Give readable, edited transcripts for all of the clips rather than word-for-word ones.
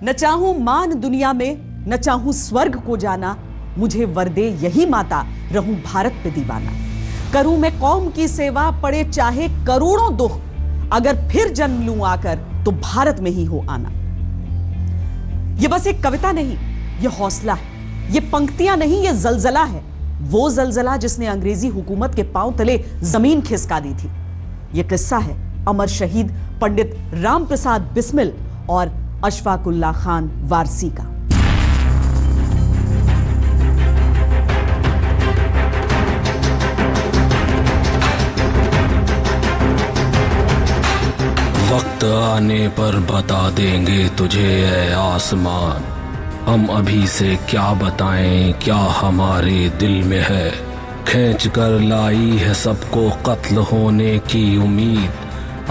न चाहूं मान दुनिया में, न चाहूं स्वर्ग को जाना, मुझे वरदे यही माता, रहूं भारत पे दीवाना। करूं मैं कौम की सेवा, पड़े चाहे करोड़ों दुख, अगर फिर जन्म लूं आकर तो भारत में ही हो आना। यह बस एक कविता नहीं, यह हौसला है। ये पंक्तियां नहीं, यह जलजला है। वो जलजला जिसने अंग्रेजी हुकूमत के पांव तले जमीन खिसका दी थी। यह किस्सा है अमर शहीद पंडित राम प्रसाद बिस्मिल और अशफाकुल्लाह खान वारसी का। वक्त आने पर बता देंगे तुझे ऐ आसमान, हम अभी से क्या बताएं क्या हमारे दिल में है। खींच कर लाई है सबको कत्ल होने की उम्मीद,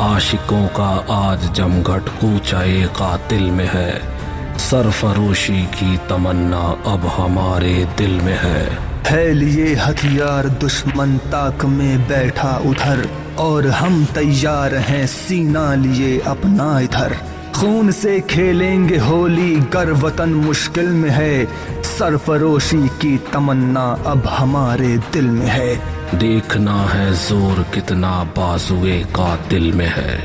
आशिकों का आज जमघट कूचाए कातिल में है। सरफरोशी की तमन्ना अब हमारे दिल में है लिए हथियार दुश्मन ताक में बैठा उधर, और हम तैयार हैं सीना लिए अपना इधर। खून से खेलेंगे होली गर वतन मुश्किल में है, सरफरोशी की तमन्ना अब हमारे दिल में है। देखना है जोर कितना बाजुए कातिल में है।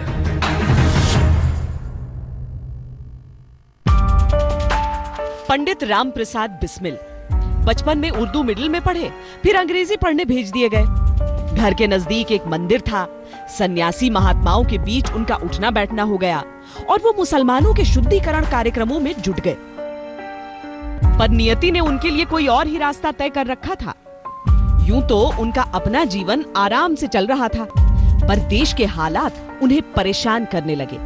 पंडित राम प्रसाद बिस्मिल बचपन में उर्दू मिडिल में पढ़े, फिर अंग्रेजी पढ़ने भेज दिए गए। घर के नजदीक एक मंदिर था, सन्यासी महात्माओं के बीच उनका उठना बैठना हो गया और वो मुसलमानों के शुद्धिकरण कार्यक्रमों में जुट गए। पर नियति ने उनके लिए कोई और ही रास्ता तय कर रखा था। यूं तो उनका अपना जीवन आराम से चल रहा था, पर देश के हालात उन्हें परेशान करने लगे।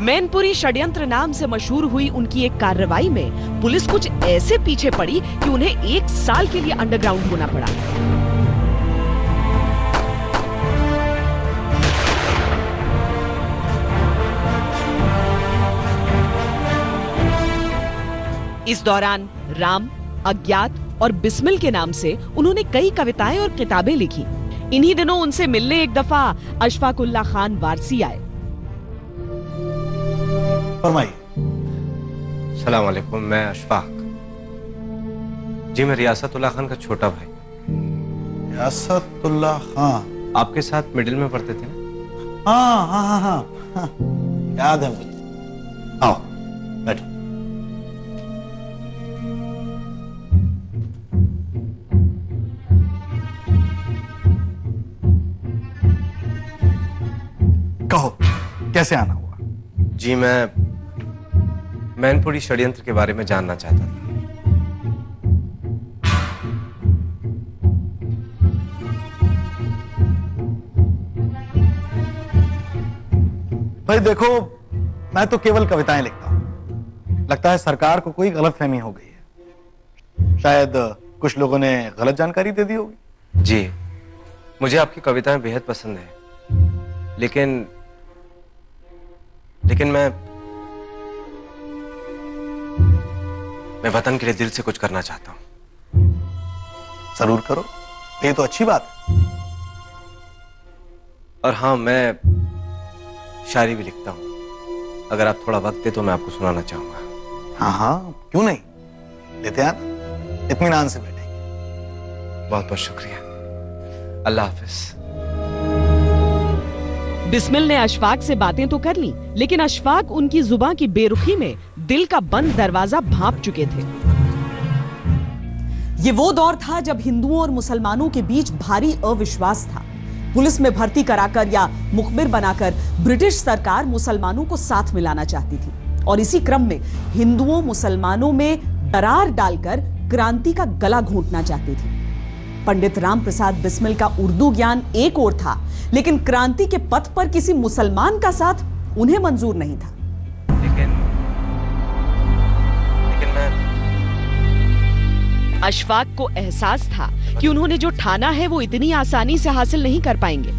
मैनपुरी षड्यंत्र नाम से मशहूर हुई उनकी एक कार्रवाई में पुलिस कुछ ऐसे पीछे पड़ी कि उन्हें 1 साल के लिए अंडरग्राउंड होना पड़ा। इस दौरान राम, अज्ञात और बिस्मिल के नाम से उन्होंने कई कविताएं और किताबें लिखी। इन्हीं दिनों उनसे मिलने एक दफा अशफाकुल्लाह खान वारसी आए। सलाम अलैकुम, मैं अशफाक। जी मैं रियासतुल्लाह खान का छोटा भाई। रियासतुल्लाह खान आपके साथ मिडिल में पढ़ते थे ना? हाँ हाँ हाँ हाँ, याद है मुझे। आओ बैठो। कहो कैसे आना हुआ? जी मैं मैनपुरी षड्यंत्र के बारे में जानना चाहता था। भाई देखो, मैं तो केवल कविताएं लिखता हूं। लगता है सरकार को कोई गलतफहमी हो गई है, शायद कुछ लोगों ने गलत जानकारी दे दी होगी। जी मुझे आपकी कविताएं बेहद पसंद है, लेकिन मैं वतन के लिए दिल से कुछ करना चाहता हूं। जरूर करो, ये तो अच्छी बात है। और हाँ, मैं शायरी भी लिखता हूं। अगर आप थोड़ा वक्त दे तो मैं आपको सुनाना चाहूंगा। हाँ हाँ, क्यों नहीं, लेते आना, इत्मीनान से बैठेंगे। बहुत बहुत शुक्रिया, अल्लाह हाफिज। बिस्मिल ने अशफाक से बातें तो कर ली, लेकिन अशफाक उनकी जुबान की बेरुखी में दिल का बंद दरवाजा भांप चुके थे। ये वो दौर था जब हिंदुओं और मुसलमानों के बीच भारी अविश्वास था। पुलिस में भर्ती कराकर या मुखबिर बनाकर ब्रिटिश सरकार मुसलमानों को साथ मिलाना चाहती थी, और इसी क्रम में हिंदुओं मुसलमानों में दरार डालकर क्रांति का गला घोंटना चाहती थी। पंडित राम प्रसाद बिस्मिल का उर्दू ज्ञान एक ओर था, लेकिन क्रांति के पथ पर किसी मुसलमान का साथ उन्हें मंजूर नहीं था। लेकिन मैं अशफाक को एहसास था कि उन्होंने जो ठाना है वो इतनी आसानी से हासिल नहीं कर पाएंगे।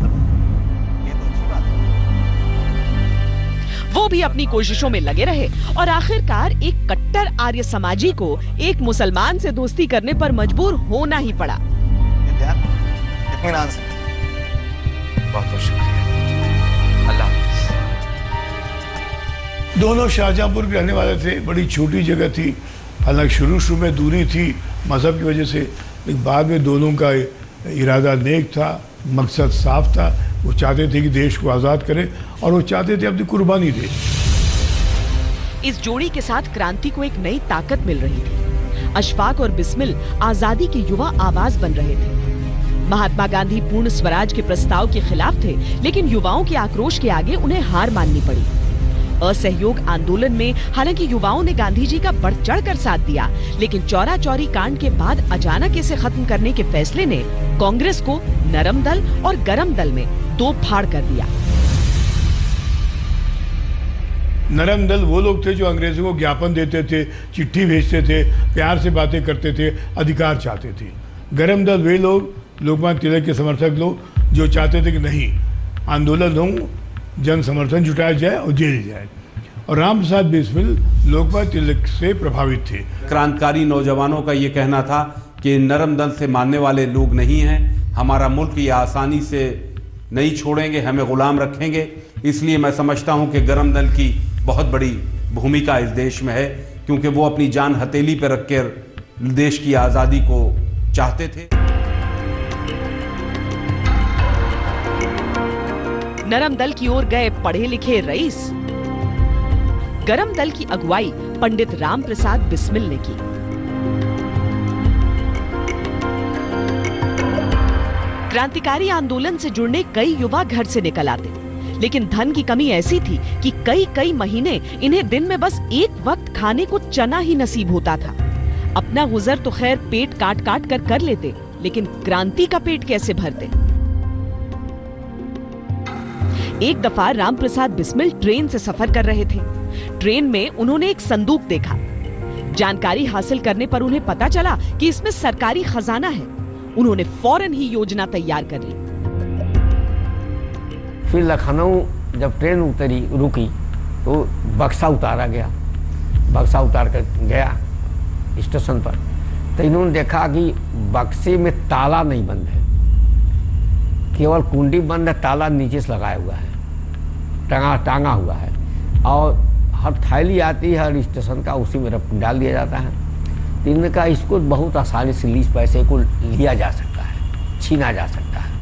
वो भी अपनी कोशिशों में लगे रहे और आखिरकार एक कट्टर आर्य समाजी को एक मुसलमान से दोस्ती करने पर मजबूर होना ही पड़ा। इत्मीनान से। बहुत बहुत शुक्रिया, अल्लाह हाफ़िज़। दोनों शाहजहांपुर के रहने वाले थे। बड़ी छोटी जगह थी, हालांकि शुरू में दूरी थी मज़हब की वजह से, लेकिन बाद में दोनों का इरादा नेक था, मकसद साफ था। वो चाहते थे कि देश को आज़ाद करें और वो चाहते थे अपनी कुर्बानी दें। इस जोड़ी के साथ क्रांति को एक नई ताकत मिल रही थी। अशफाक और बिस्मिल आजादी के युवा आवाज बन रहे थे। महात्मा गांधी पूर्ण स्वराज के प्रस्ताव के खिलाफ थे, लेकिन युवाओं के आक्रोश के आगे उन्हें हार माननी पड़ी। असहयोग आंदोलन में हालांकि युवाओं ने गांधी जी का बढ़ चढ़कर साथ दिया, लेकिन चौरा चौरी कांड के बाद अचानक इसे खत्म करने के फैसले ने कांग्रेस को नरम दल और गरम दल में दो फाड़ कर दिया। नरम दल वो लोग थे जो अंग्रेजों को ज्ञापन देते थे, चिट्ठी भेजते थे, प्यार से बातें करते थे, अधिकार चाहते थे। गरम दल वे लोग, लोकमान्य तिलक के समर्थक लोग, जो चाहते थे कि नहीं, आंदोलन हो, जन समर्थन जुटाया जाए और जेल जाए। और राम प्रसाद बिस्मिल लोकमान्य तिलक से प्रभावित थे। क्रांतिकारी नौजवानों का ये कहना था कि नरम दल से मानने वाले लोग नहीं हैं, हमारा मुल्क ये आसानी से नहीं छोड़ेंगे, हमें गुलाम रखेंगे। इसलिए मैं समझता हूँ कि गरम दल की बहुत बड़ी भूमिका इस देश में है, क्योंकि वो अपनी जान हथेली पर रखकर देश की आज़ादी को चाहते थे। नरम दल की ओर गए पढ़े लिखे रईस। गरम दल की अगुवाई पंडित राम प्रसाद बिस्मिल ने की। क्रांतिकारी आंदोलन से जुड़ने कई युवा घर से निकल आते, लेकिन धन की कमी ऐसी थी कि कई महीने इन्हें दिन में बस एक वक्त खाने को चना ही नसीब होता था। अपना गुजर तो खैर पेट काट काट कर लेते, लेकिन क्रांति का पेट कैसे भरते? एक दफा राम प्रसाद बिस्मिल ट्रेन से सफर कर रहे थे। ट्रेन में उन्होंने एक संदूक देखा। जानकारी हासिल करने पर उन्हें पता चला कि इसमें सरकारी खजाना है। उन्होंने फौरन ही योजना तैयार कर ली। फिर लखनऊ जब ट्रेन रुकी तो बक्सा उतारा गया। बक्सा उतार कर गया स्टेशन पर, तो इन्होंने देखा कि बक्से में ताला नहीं बंद है, केवल कुंडी बंद है, ताला नीचे से लगाया हुआ है, टांगा हुआ है। और हर थैली आती है हर स्टेशन का, उसी में डाल दिया जाता है। तो इन्होंने कहा इसको बहुत आसानी से लीज पैसे को लिया जा सकता है, छीना जा सकता है।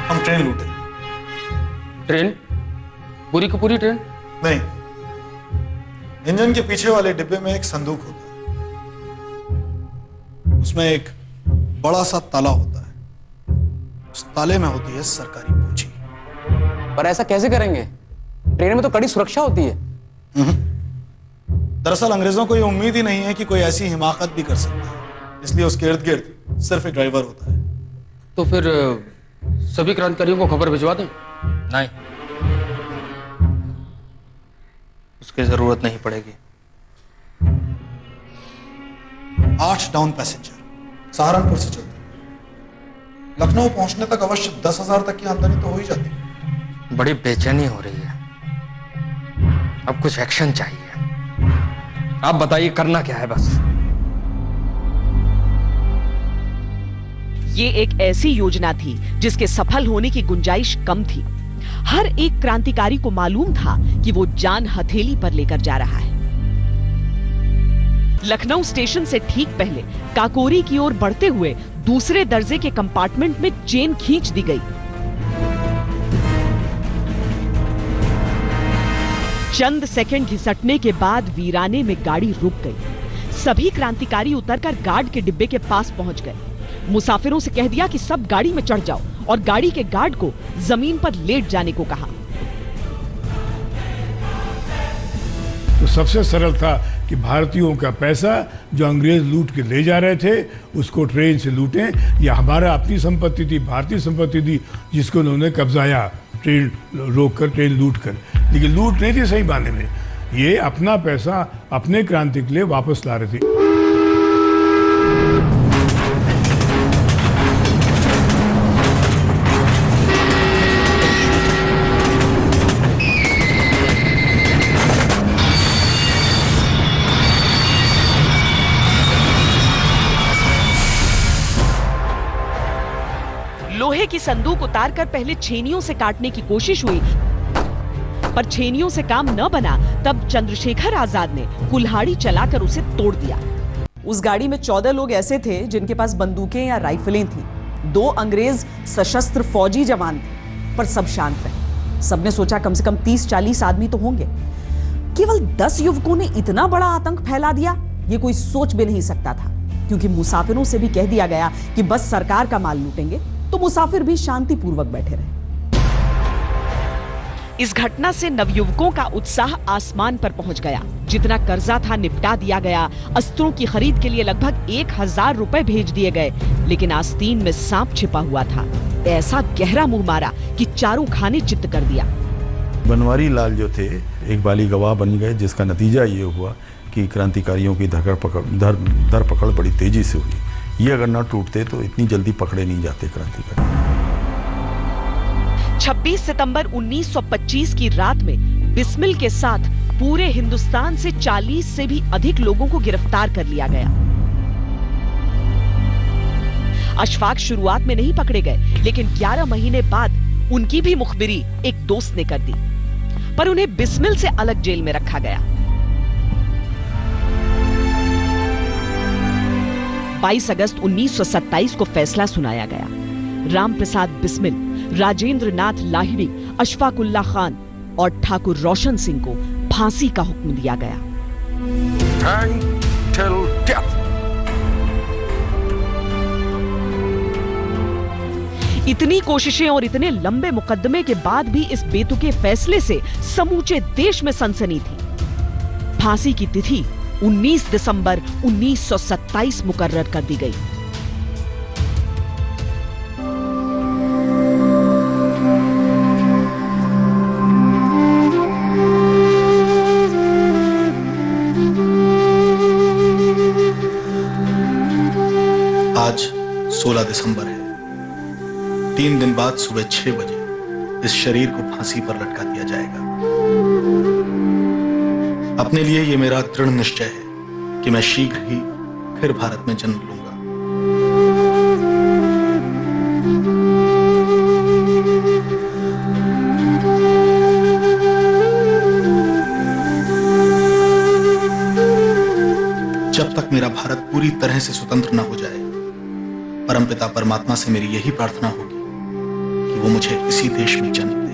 हम ट्रेन लूटे। ट्रेन? पूरी की पूरी ट्रेन? नहीं, इंजन के पीछे वाले डिब्बे में एक संदूक होता है, उसमें एक बड़ा सा ताला होता है, उस ताले में होती है सरकारी पूंजी। पर ऐसा कैसे करेंगे? ट्रेन में तो कड़ी सुरक्षा होती है। दरअसल अंग्रेजों को यह उम्मीद ही नहीं है कि कोई ऐसी हिमाकत भी कर सकता है, इसलिए उसके इर्द गिर्द सिर्फ एक ड्राइवर होता है। तो फिर सभी क्रांतिकारियों को खबर भिजवा दें? नहीं, उसकी जरूरत नहीं पड़ेगी। 8 डाउन पैसेंजर सहारनपुर से चलते हैं, लखनऊ पहुंचने तक अवश्य 10,000 तक की आमदनी तो हो ही जाती है। बड़ी बेचैनी हो रही है, अब कुछ एक्शन चाहिए। आप बताइए करना क्या है? बस ये एक ऐसी योजना थी जिसके सफल होने की गुंजाइश कम थी। हर एक क्रांतिकारी को मालूम था कि वो जान हथेली पर लेकर जा रहा है। लखनऊ स्टेशन से ठीक पहले काकोरी की ओर बढ़ते हुए दूसरे दर्जे के कंपार्टमेंट में चेन खींच दी गई। चंद सेकंड घिसटने के बाद वीराने में गाड़ी रुक गई। सभी क्रांतिकारी उतरकर गार्ड के डिब्बे के पास पहुंच गए। मुसाफिरों से कह दिया कि सब गाड़ी में चढ़ जाओ और गाड़ी के गार्ड को जमीन पर लेट जाने को कहा। तो सबसे सरल था कि भारतीयों का पैसा जो अंग्रेज लूट के ले जा रहे थे उसको ट्रेन से लूटें, या हमारा अपनी संपत्ति थी, भारतीय संपत्ति थी, जिसको उन्होंने कब्जाया ट्रेन रोककर, ट्रेन लूट कर। लेकिन लूट नहीं थी सही मायने में, ये अपना पैसा अपने क्रांति के लिए वापस ला रहे थे। लोहे की संदूक उतारकर पहले छेनियों से काटने की कोशिश हुई, पर छेनियों से काम न बना। तब चंद्रशेखर आजाद ने कुल्हाड़ी चलाकर उसे तोड़ दिया। उस गाड़ी में 14 लोग ऐसे थे जिनके पास बंदूकें या राइफलें थी। 2 अंग्रेज सशस्त्र फौजी जवान थे, पर सब शांत रहे। सबने सोचा कम से कम 30-40 आदमी तो होंगे। केवल 10 युवकों ने इतना बड़ा आतंक फैला दिया, ये कोई सोच भी नहीं सकता था, क्योंकि मुसाफिरों से भी कह दिया गया कि बस सरकार का माल लूटेंगे, तो मुसाफिर भी शांतिपूर्वक बैठे रहे। इस घटना से नवयुवकों का उत्साह आसमान पर पहुंच गया। जितना कर्जा था निपटा दिया गया। अस्त्रों की खरीद के लिए लगभग 1000 रुपए भेज दिए गए, लेकिन आस्तीन में सांप छिपा हुआ था। ऐसा गहरा मुंह मारा कि चारों खाने चित्त कर दिया। बनवारी लाल जो थे एक बाली गवाह बन गए, जिसका नतीजा ये हुआ कि क्रांतिकारियों की धरपकड़ बड़ी तेजी से हुई। ये अगर न टूटते तो इतनी जल्दी पकड़े नहीं जाते क्रांतिकारी। 26 सितंबर 1925 की रात में बिस्मिल के साथ पूरे हिंदुस्तान से 40 से भी अधिक लोगों को गिरफ्तार कर लिया गया। अशफाक शुरुआत में नहीं पकड़े गए, लेकिन 11 महीने बाद उनकी भी मुखबिरी एक दोस्त ने कर दी, पर उन्हें बिस्मिल से अलग जेल में रखा गया। 22 अगस्त 1927 को फैसला सुनाया गया। राम प्रसाद बिस्मिल, राजेंद्र नाथ लाहिड़ी, अशफाकुल्ला खान और ठाकुर रोशन सिंह को फांसी का हुक्म दिया गया। इतनी कोशिशें और इतने लंबे मुकदमे के बाद भी इस बेतुके फैसले से समूचे देश में सनसनी थी। फांसी की तिथि 19 दिसंबर 1927 मुकर्रर कर दी गई। आज 16 दिसंबर है। 3 दिन बाद सुबह 6 बजे इस शरीर को फांसी पर लटका दिया जाएगा। अपने लिए यह मेरा दृढ़ निश्चय है कि मैं शीघ्र ही फिर भारत में जन्म लूंगा। जब तक मेरा भारत पूरी तरह से स्वतंत्र न हो जाए, परमपिता परमात्मा से मेरी यही प्रार्थना होगी कि वो मुझे इसी देश में जन्म दे।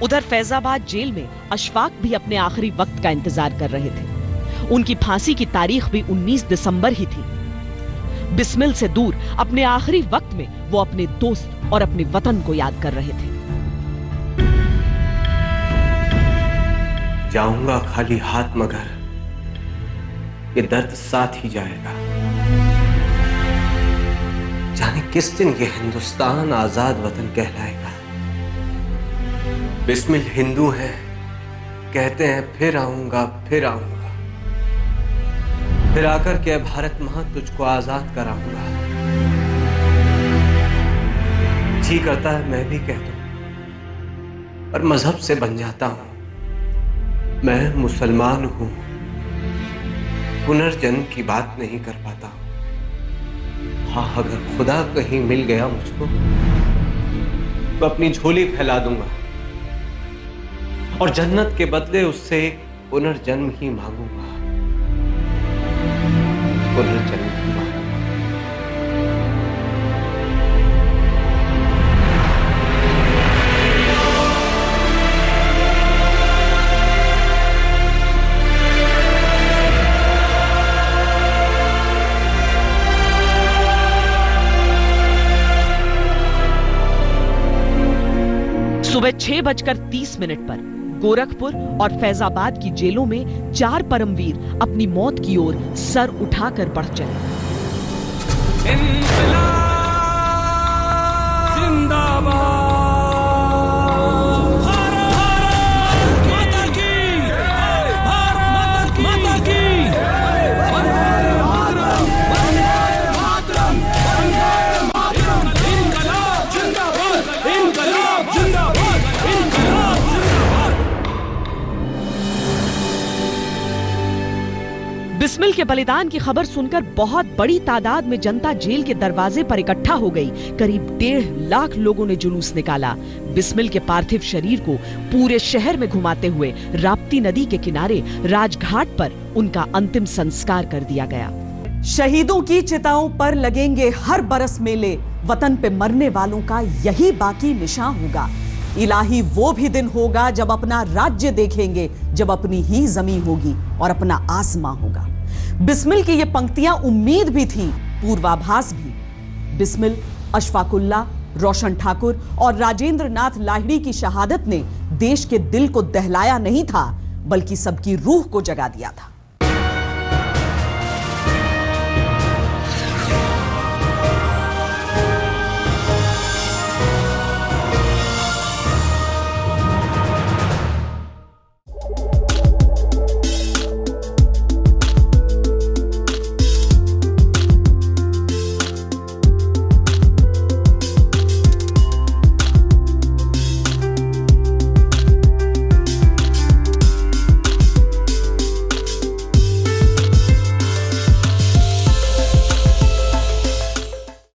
उधर फैजाबाद जेल में अशफाक भी अपने आखिरी वक्त का इंतजार कर रहे थे। उनकी फांसी की तारीख भी 19 दिसंबर ही थी। बिस्मिल से दूर अपने आखिरी वक्त में वो अपने दोस्त और अपने वतन को याद कर रहे थे। जाऊंगा खाली हाथ, मगर ये दर्द साथ ही जाएगा। जाने किस दिन ये हिंदुस्तान आजाद वतन कहलाएगा। बिस्मिल हिंदू है, कहते हैं फिर आऊंगा, फिर आऊंगा, फिर आकर के भारत मां तुझको आजाद कराऊंगा। जी करता है मैं भी कह दूं, पर मजहब से बन जाता हूं। मैं मुसलमान हूं, पुनर्जन्म की बात नहीं कर पाता। हाँ, अगर खुदा कहीं मिल गया मुझको, तो अपनी झोली फैला दूंगा और जन्नत के बदले उससे एक पुनर्जन्म ही मांगूंगा। पुनर्जन्म ही मांगूंगा। सुबह 6:30 पर गोरखपुर और फैजाबाद की जेलों में 4 परमवीर अपनी मौत की ओर सर उठाकर बढ़ चले। बिस्मिल बिस्मिल के बलिदान की खबर सुनकर बहुत बड़ी तादाद में जनता जेल के दरवाजे पर इकट्ठा हो गई। करीब 1.5 लाख लोगों ने जुलूस निकाला। बिस्मिल के पार्थिव शरीर को पूरे शहर में घुमाते हुए राप्ती नदी के किनारे राजघाट पर उनका अंतिम संस्कार कर दिया गया। शहीदों की चिताओं पर लगेंगे हर बरस मेले, वतन पे मरने वालों का यही बाकी निशान होगा। इलाही वो भी दिन होगा जब अपना राज्य देखेंगे, जब अपनी ही जमीन होगी और अपना आसमां होगा। बिस्मिल की ये पंक्तियां उम्मीद भी थी, पूर्वाभास भी। बिस्मिल, अशफाकुल्ला, रोशन ठाकुर और राजेंद्र नाथ लाहिड़ी की शहादत ने देश के दिल को दहलाया नहीं था, बल्कि सबकी रूह को जगा दिया था।